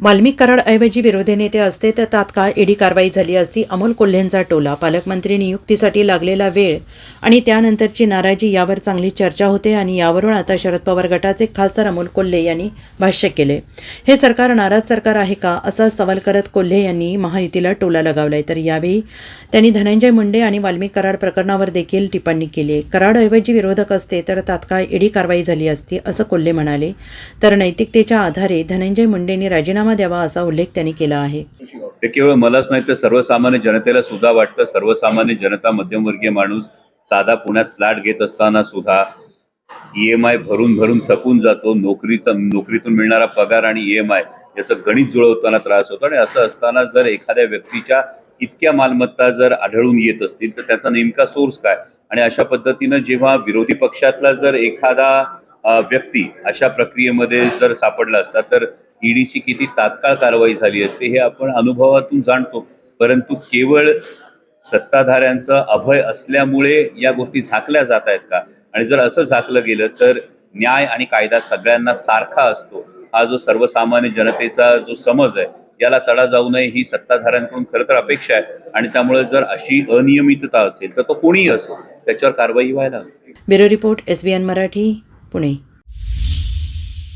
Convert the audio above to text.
वाल्मिक कराडऐवजी विरोधी नेते असते तर तात्काळ ईडी कारवाई झाली असती. अमोल कोल्हेंचा टोला. पालकमंत्री नियुक्तीसाठी लागलेला वेळ आणि त्यानंतरची नाराजी यावर चांगली चर्चा होते आणि यावरून आता शरद पवार गटाचे खासदार अमोल कोल्हे यांनी भाष्य केले. हे सरकार नाराज सरकार आहे का असा सवाल करत कोल्हे यांनी महायुतीला टोला लगावलाय. तर यावेळी त्यांनी धनंजय मुंडे आणि वाल्मिक कराड प्रकरणावर देखील टिप्पणी केली. कराडऐवजी विरोधक असते तर तात्काळ ईडी कारवाई झाली असती असं कोल्हे म्हणाले. तर नैतिकतेच्या आधारे धनंजय मुंडेंनी राजीनामा द्यावा असा उल्लेख त्यांनी केला आहे. ते केवळ मलाच नाही तर सर्वसामान्य जनतेला सुद्धा वाटतं. सर्वसामान्य जनता, मध्यमवर्गीय माणूस साधा पुण्यात फ्लॅट घेत असताना सुद्धा EMI भरून थकून जातो. नोकरीतून मिळणारा पगार आणि EMI याचं गणित जुळवताना त्रास होतो. आणि असं असताना जर एखाद्या व्यक्तीच्या इतक्या मालमत्ता जर आढळून येत असतील तर त्याचा नेमका सोर्स काय? आणि अशा पद्धतीनं जेव्हा विरोधी पक्षातला जर एखादा व्यक्ती अशा प्रक्रियेमध्ये जर सापडला असता तर ईडीची किती तात्काळ कारवाई झाली असते हे आपण अनुभवातून जाणतो. परंतु केवळ सत्ताधाऱ्यांचं अभय असल्यामुळे या गोष्टी झाकल्या जात आहेत का? आणि जर असं झाकलं गेलं तर न्याय आणि कायदा सगळ्यांना सारखा असतो हा जो सर्वसामान्य जनतेचा जो समज आहे याला तडा जाऊ नये ही सत्ताधाऱ्यांकडून खरं तर अपेक्षा आहे. आणि त्यामुळे जर अशी अनियमितता असेल तर तो कोणीही असो त्याच्यावर कारवाई व्हायला हवी. Bureau report, SBN Marathi, Pune.